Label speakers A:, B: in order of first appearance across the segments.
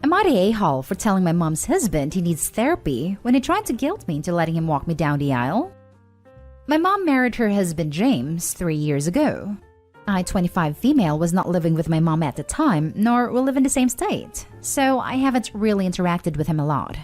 A: Am I the a-hole for telling my mom's husband he needs therapy when he tried to guilt me into letting him walk me down the aisle? My mom married her husband James 3 years ago. I, 25 female, was not living with my mom at the time, nor will live in the same state, so I haven't really interacted with him a lot.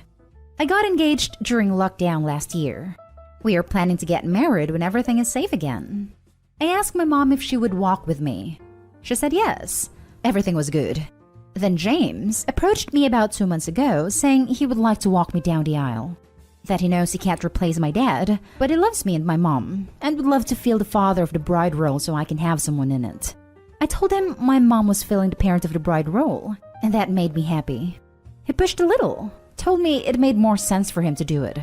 A: I got engaged during lockdown last year. We are planning to get married when everything is safe again. I asked my mom if she would walk with me. She said yes. Everything was good. Then James approached me about 2 months ago saying he would like to walk me down the aisle. That he knows he can't replace my dad, but he loves me and my mom, and would love to feel the father of the bride role so I can have someone in it. I told him my mom was filling the parent of the bride role, and that made me happy. He pushed a little, told me it made more sense for him to do it.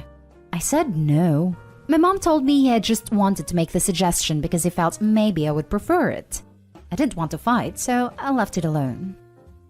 A: I said no. My mom told me he had just wanted to make the suggestion because he felt maybe I would prefer it. I didn't want to fight, so I left it alone.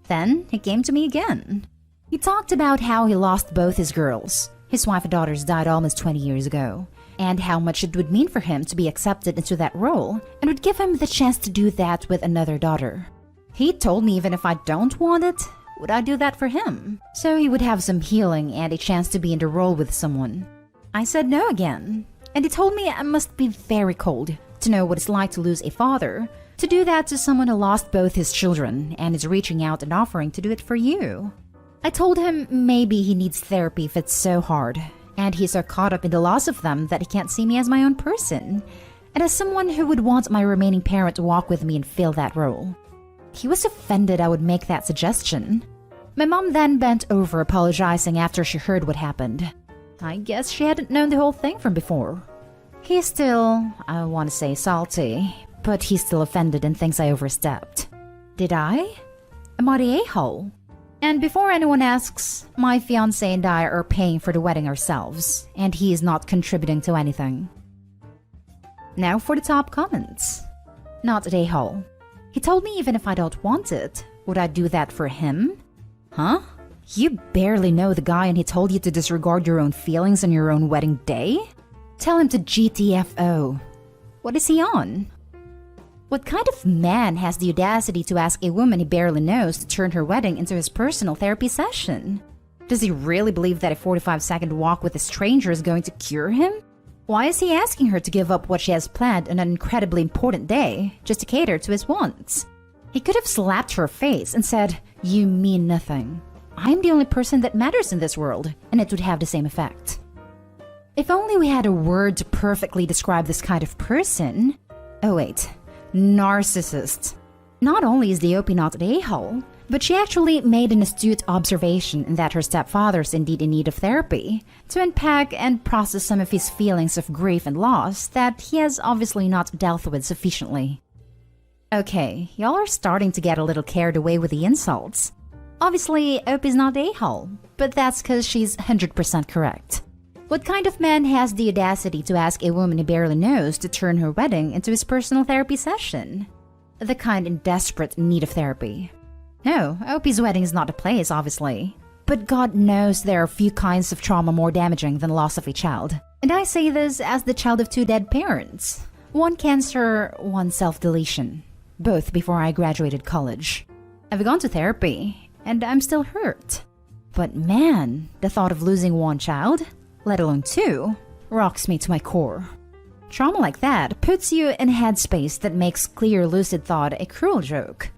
A: Then he came to me again. He talked about how he lost both his girls. His wife and daughters died almost 20 years ago, and how much it would mean for him to be accepted into that role and would give him the chance to do that with another daughter. He told me even if I don't want it, would I do that for him, so he would have some healing and a chance to be in the role with someone. I said no again, and he told me I must be very cold to know what it's like to lose a father, to do that to someone who lost both his children and is reaching out and offering to do it for you. I told him maybe he needs therapy if it's so hard, and he's so caught up in the loss of them that he can't see me as my own person, and as someone who would want my remaining parent to walk with me and fill that role. He was offended I would make that suggestion. My mom then bent over apologizing after she heard what happened. I guess she hadn't known the whole thing from before. He's still, I want to say salty, but he's still offended and thinks I overstepped. Did I? Am I the a-hole? And before anyone asks, my fiancé and I are paying for the wedding ourselves, and he is not contributing to anything. Now for the top comments. Not the a-hole. He told me even if I don't want it, would I do that for him? Huh? You barely know the guy and he told you to disregard your own feelings on your own wedding day? Tell him to GTFO. What is he on? What kind of man has the audacity to ask a woman he barely knows to turn her wedding into his personal therapy session? Does he really believe that a 45-second walk with a stranger is going to cure him? Why is he asking her to give up what she has planned on an incredibly important day just to cater to his wants? He could have slapped her face and said, "You mean nothing. I'm the only person that matters in this world," and it would have the same effect. If only we had a word to perfectly describe this kind of person. Oh wait. Narcissist. Not only is the OP not an a-hole, but she actually made an astute observation that her stepfather is indeed in need of therapy to unpack and process some of his feelings of grief and loss that he has obviously not dealt with sufficiently. Okay, y'all are starting to get a little carried away with the insults. Obviously, OP is not a-hole, but that's because she's 100% correct. What kind of man has the audacity to ask a woman he barely knows to turn her wedding into his personal therapy session? The kind in desperate need of therapy. No, OP's wedding is not a place, obviously. But God knows there are few kinds of trauma more damaging than loss of a child. And I say this as the child of 2 dead parents. 1 cancer, 1 self-deletion. Both before I graduated college. I've gone to therapy, and I'm still hurt. But man, the thought of losing 1 child, let alone 2, rocks me to my core. Trauma like that puts you in a headspace that makes clear lucid thought a cruel joke.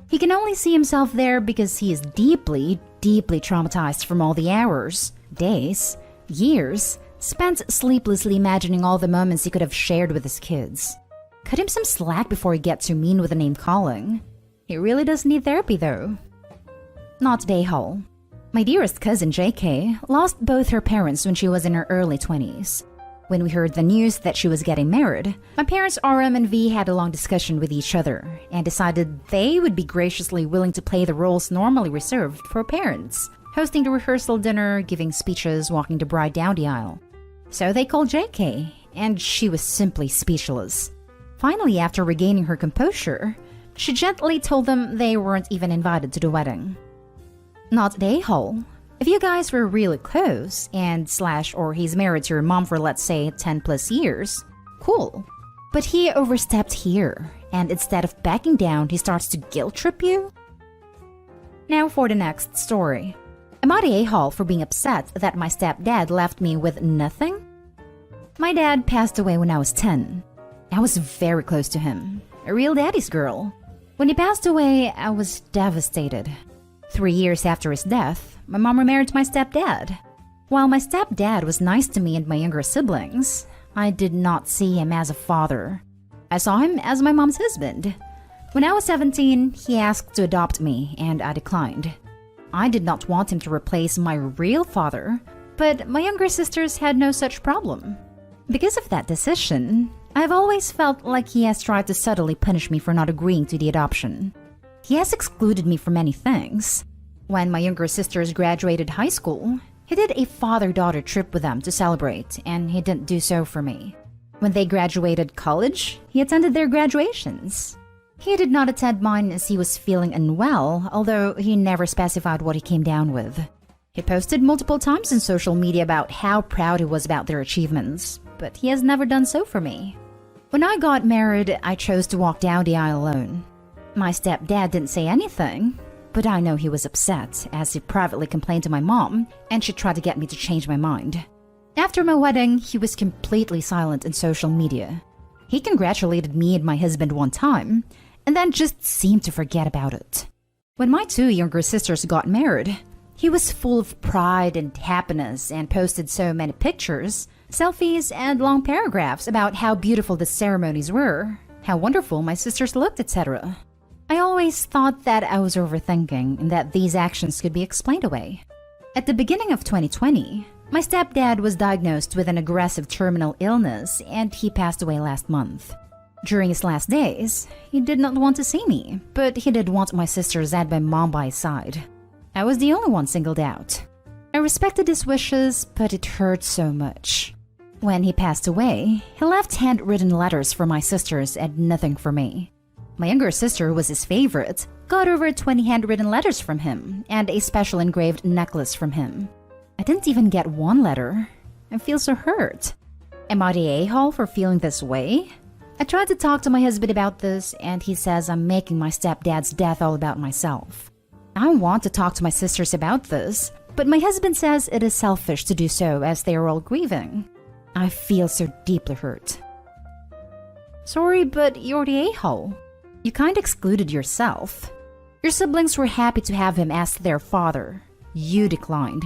A: He can only see himself there because he is deeply, deeply traumatized from all the hours, days, years spent sleeplessly imagining all the moments he could have shared with his kids. Cut him some slack before he gets too mean with the name calling. He really does need therapy though. Not a-hole. My dearest cousin JK lost both her parents when she was in her early 20s. When we heard the news that she was getting married, my parents RM and V had a long discussion with each other and decided they would be graciously willing to play the roles normally reserved for parents, hosting the rehearsal dinner, giving speeches, walking the bride down the aisle. So they called JK, and she was simply speechless. Finally, after regaining her composure, she gently told them they weren't even invited to the wedding. Not the a-hole. If you guys were really close or he's married to your mom for let's say 10+ years, cool. But he overstepped here, and instead of backing down, he starts to guilt trip you? Now for the next story. Am I the a-hole for being upset that my stepdad left me with nothing? My dad passed away when I was 10. I was very close to him, a real daddy's girl. When he passed away, I was devastated. 3 years after his death, my mom remarried my stepdad. While my stepdad was nice to me and my younger siblings, I did not see him as a father. I saw him as my mom's husband. When I was 17, he asked to adopt me, and I declined. I did not want him to replace my real father, but my younger sisters had no such problem. Because of that decision, I've always felt like he has tried to subtly punish me for not agreeing to the adoption. He has excluded me from many things. When my younger sisters graduated high school, he did a father-daughter trip with them to celebrate, and he didn't do so for me. When they graduated college, he attended their graduations. He did not attend mine as he was feeling unwell, although he never specified what he came down with. He posted multiple times on social media about how proud he was about their achievements, but he has never done so for me. When I got married, I chose to walk down the aisle alone. My stepdad didn't say anything, but I know he was upset as he privately complained to my mom, and she tried to get me to change my mind. After my wedding, he was completely silent on social media. He congratulated me and my husband one time, and then just seemed to forget about it. When my 2 younger sisters got married, he was full of pride and happiness and posted so many pictures, selfies, and long paragraphs about how beautiful the ceremonies were, how wonderful my sisters looked, etc. I always thought that I was overthinking and that these actions could be explained away. At the beginning of 2020, my stepdad was diagnosed with an aggressive terminal illness and he passed away last month. During his last days, he did not want to see me, but he did want my sisters and my mom by his side. I was the only one singled out. I respected his wishes, but it hurt so much. When he passed away, he left handwritten letters for my sisters and nothing for me. My younger sister, who was his favorite, got over 20 handwritten letters from him and a special engraved necklace from him. I didn't even get one letter. I feel so hurt. Am I the a-hole for feeling this way? I tried to talk to my husband about this, and he says I'm making my stepdad's death all about myself. I want to talk to my sisters about this, but my husband says it is selfish to do so as they are all grieving. I feel so deeply hurt. Sorry, but you're the a-hole. You kind of excluded yourself. Your siblings were happy to have him as their father. You declined.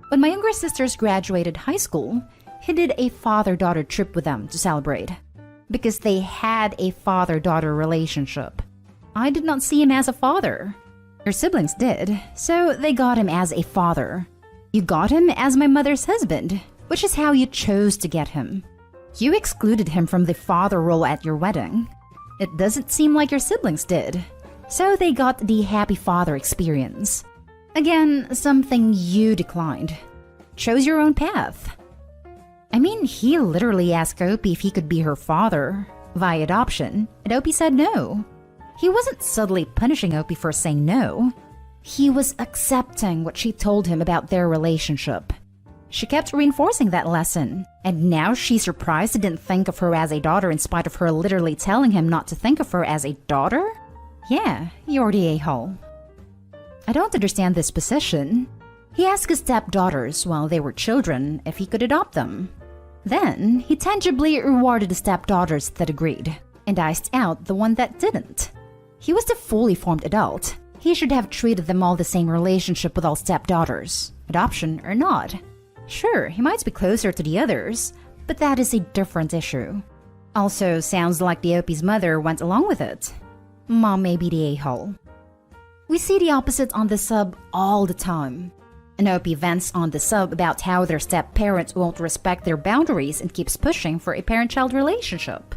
A: When my younger sisters graduated high school, he did a father-daughter trip with them to celebrate. Because they had a father-daughter relationship. I did not see him as a father. Your siblings did, so they got him as a father. You got him as my mother's husband, which is how you chose to get him. You excluded him from the father role at your wedding. It doesn't seem like your siblings did, so they got the happy father experience. Again, something you declined. Chose your own path. I mean, he literally asked Opie if he could be her father via adoption, and Opie said no. He wasn't subtly punishing Opie for saying no. He was accepting what she told him about their relationship. She kept reinforcing that lesson, and now she's surprised he didn't think of her as a daughter in spite of her literally telling him not to think of her as a daughter? Yeah, you're the a-hole. I don't understand this position. He asked his stepdaughters while they were children if he could adopt them. Then, he tangibly rewarded the stepdaughters that agreed, and iced out the one that didn't. He was the fully formed adult. He should have treated them all the same relationship with all stepdaughters, adoption or not. Sure, he might be closer to the others, but that is a different issue. Also, sounds like the Opie's mother went along with it. Mom may be the a-hole. We see the opposite on the sub all the time. An Opie vents on the sub about how their step-parent won't respect their boundaries and keeps pushing for a parent-child relationship.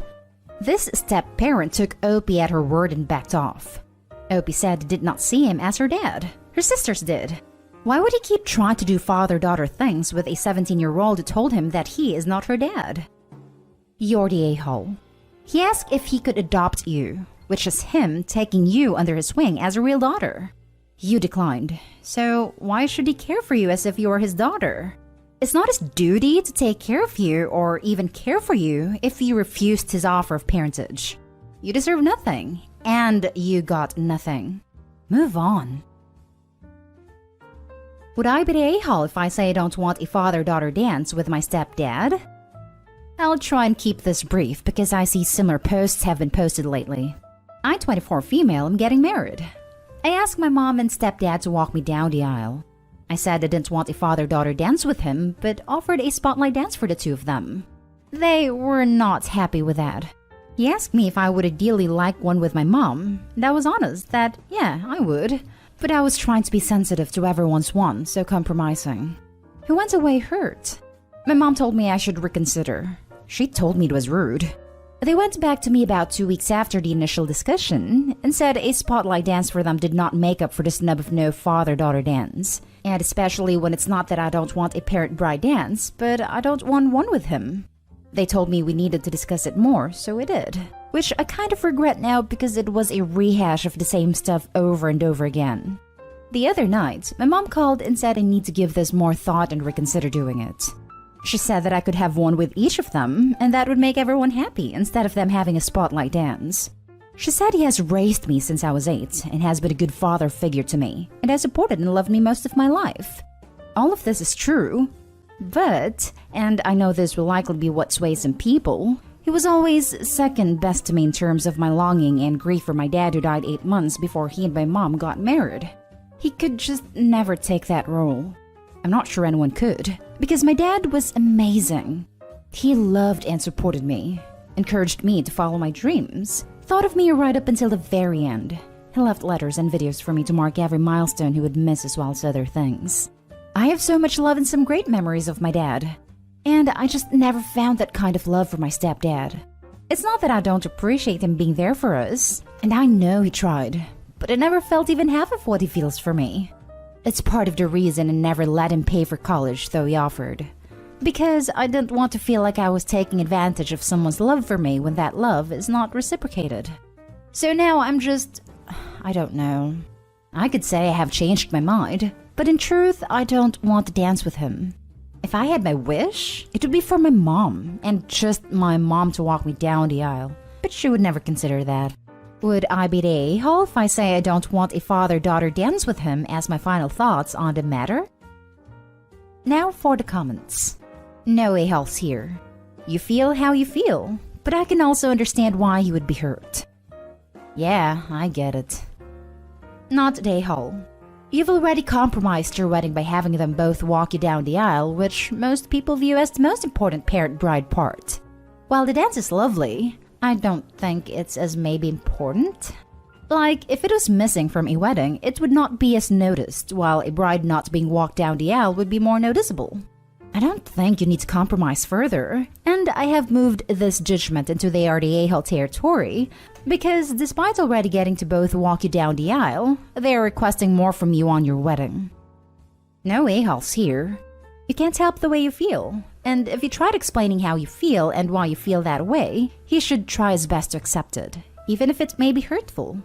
A: This step-parent took Opie at her word and backed off. Opie said did not see him as her dad. Her sisters did. Why would he keep trying to do father-daughter things with a 17-year-old who told him that he is not her dad? You're the a-hole. He asked if he could adopt you, which is him taking you under his wing as a real daughter. You declined, so why should he care for you as if you were his daughter? It's not his duty to take care of you or even care for you if you refused his offer of parentage. You deserve nothing, and you got nothing. Move on. Would I be the a-hole if I say I don't want a father-daughter dance with my stepdad? I'll try and keep this brief because I see similar posts have been posted lately. I'm 24 female, I'm getting married. I asked my mom and stepdad to walk me down the aisle. I said I didn't want a father-daughter dance with him, but offered a spotlight dance for the two of them. They were not happy with that. He asked me if I would ideally like one with my mom, and I was honest that, yeah, I would. But I was trying to be sensitive to everyone's one, so compromising. He went away hurt. My mom told me I should reconsider. She told me it was rude. They went back to me about 2 weeks after the initial discussion and said a spotlight dance for them did not make up for the snub of no father-daughter dance. And especially when it's not that I don't want a parent-bride dance, but I don't want one with him. They told me we needed to discuss it more, so we did. Which I kind of regret now because it was a rehash of the same stuff over and over again. The other night, my mom called and said I need to give this more thought and reconsider doing it. She said that I could have one with each of them, and that would make everyone happy instead of them having a spotlight dance. She said he has raised me since I was 8 and has been a good father figure to me, and has supported and loved me most of my life. All of this is true, but, and I know this will likely be what sways some people, he was always second best to me in terms of my longing and grief for my dad who died 8 months before he and my mom got married. He could just never take that role. I'm not sure anyone could, because my dad was amazing. He loved and supported me, encouraged me to follow my dreams, thought of me right up until the very end. He left letters and videos for me to mark every milestone he would miss as well as other things. I have so much love and some great memories of my dad. And I just never found that kind of love for my stepdad. It's not that I don't appreciate him being there for us, and I know he tried, but I never felt even half of what he feels for me. It's part of the reason I never let him pay for college, though he offered. Because I didn't want to feel like I was taking advantage of someone's love for me when that love is not reciprocated. So now I don't know. I could say I have changed my mind, but in truth, I don't want to dance with him. If I had my wish, it would be for my mom, and just my mom to walk me down the aisle. But she would never consider that. Would I be the a-hole if I say I don't want a father-daughter dance with him as my final thoughts on the matter? Now for the comments. No a-holes here. You feel how you feel, but I can also understand why you would be hurt. Yeah, I get it. Not the a-hole. You've already compromised your wedding by having them both walk you down the aisle, which most people view as the most important parent-bride part. While the dance is lovely, I don't think it's as maybe important. Like, if it was missing from a wedding, it would not be as noticed, while a bride not being walked down the aisle would be more noticeable. I don't think you need to compromise further, and I have moved this judgment into the a-hole territory, because despite already getting to both walk you down the aisle, they are requesting more from you on your wedding. No a-holes here. You can't help the way you feel, and if you tried explaining how you feel and why you feel that way, he should try his best to accept it, even if it may be hurtful.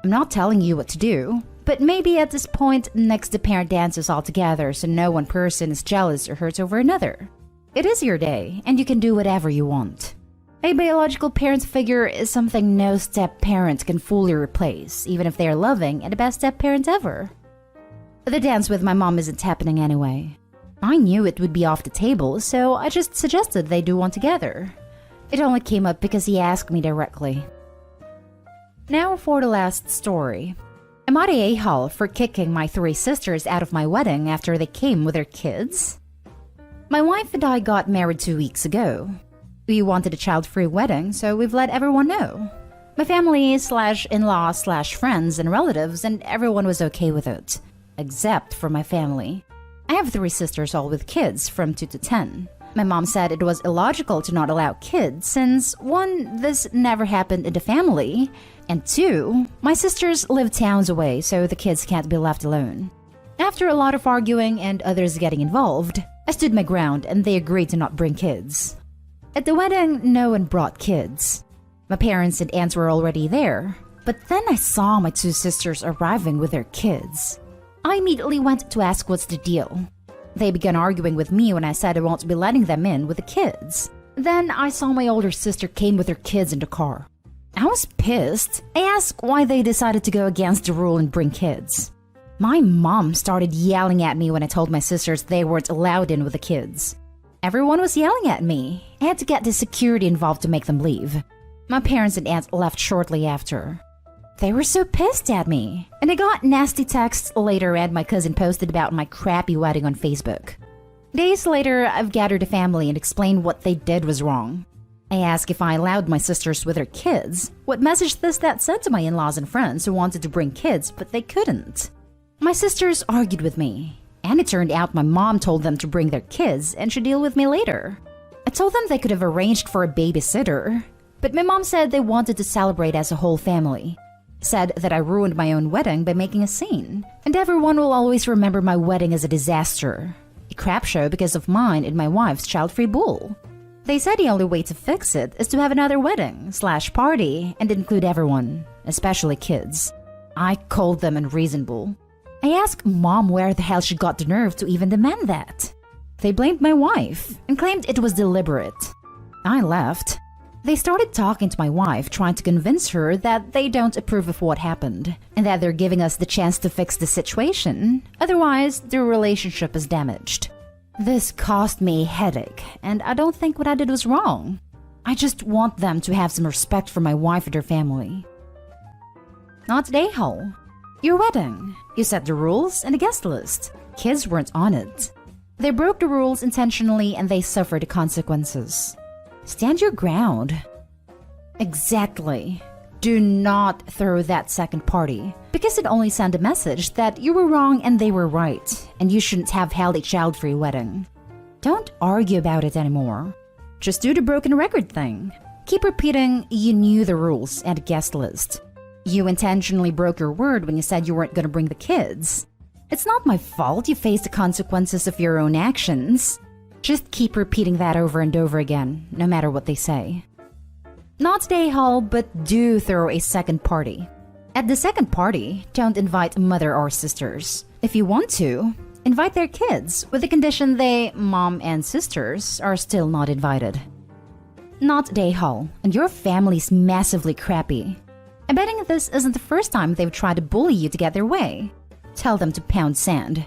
A: I'm not telling you what to do, but maybe at this point, nix the parent dances altogether so no one person is jealous or hurts over another. It is your day, and you can do whatever you want. A biological parent figure is something no step-parent can fully replace, even if they are loving and the best step-parent ever. The dance with my mom isn't happening anyway. I knew it would be off the table, so I just suggested they do one together. It only came up because he asked me directly. Now for the last story. Am I the a-hole for kicking my 3 sisters out of my wedding after they came with their kids? My wife and I got married 2 weeks ago. We wanted a child-free wedding, so we've let everyone know. My family / in-laws / friends and relatives, and everyone was okay with it. Except for my family. I have 3 sisters all with kids from 2 to 10. My mom said it was illogical to not allow kids since 1, this never happened in the family, and 2, my sisters live towns away so the kids can't be left alone. After a lot of arguing and others getting involved, I stood my ground and they agreed to not bring kids. At the wedding, no one brought kids. My parents and aunts were already there, but then I saw my 2 sisters arriving with their kids. I immediately went to ask what's the deal. They began arguing with me when I said I won't be letting them in with the kids. Then I saw my older sister came with her kids in the car. I was pissed. I asked why they decided to go against the rule and bring kids. My mom started yelling at me when I told my sisters they weren't allowed in with the kids. Everyone was yelling at me. I had to get the security involved to make them leave. My parents and aunt left shortly after. They were so pissed at me, and I got nasty texts later, and my cousin posted about my crappy wedding on Facebook. Days later, I've gathered a family and explained what they did was wrong. I asked if I allowed my sisters with their kids, what message that sent to my in-laws and friends who wanted to bring kids but they couldn't. My sisters argued with me, and it turned out my mom told them to bring their kids and should deal with me later. I told them they could have arranged for a babysitter, but my mom said they wanted to celebrate as a whole family. Said that I ruined my own wedding by making a scene, and everyone will always remember my wedding as a disaster. A crap show because of mine and my wife's child-free bull. They said the only way to fix it is to have another wedding/party and include everyone, especially kids. I called them unreasonable. I asked Mom where the hell she got the nerve to even demand that. They blamed my wife and claimed it was deliberate. I left. They started talking to my wife, trying to convince her that they don't approve of what happened and that they're giving us the chance to fix the situation, otherwise their relationship is damaged. This caused me a headache, and I don't think what I did was wrong. I just want them to have some respect for my wife and her family. Not today, Hull. Your wedding. You set the rules and a guest list. Kids weren't on it. They broke the rules intentionally and they suffered the consequences. Stand your ground. Exactly. Do not throw that second party, because it only sent a message that you were wrong and they were right, and you shouldn't have held a child-free wedding. Don't argue about it anymore. Just do the broken record thing. Keep repeating you knew the rules and guest list. You intentionally broke your word when you said you weren't going to bring the kids. It's not my fault you face the consequences of your own actions. Just keep repeating that over and over again, no matter what they say. Not today, Hall, but do throw a second party. At the second party, don't invite mother or sisters. If you want to, invite their kids, with the condition they, mom and sisters, are still not invited. Not today, Hall, and your family's massively crappy. I'm betting this isn't the first time they've tried to bully you to get their way. Tell them to pound sand.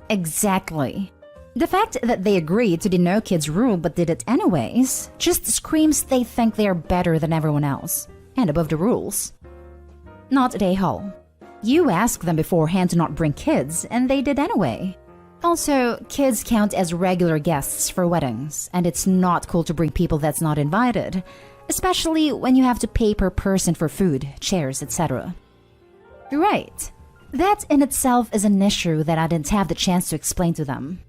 A: Exactly. The fact that they agreed to the no kids rule but did it anyways just screams they think they are better than everyone else and above the rules. Not today, Hull. You asked them beforehand to not bring kids and they did anyway. Also, kids count as regular guests for weddings, and it's not cool to bring people that's not invited, especially when you have to pay per person for food, chairs, etc. Right. That in itself is an issue that I didn't have the chance to explain to them.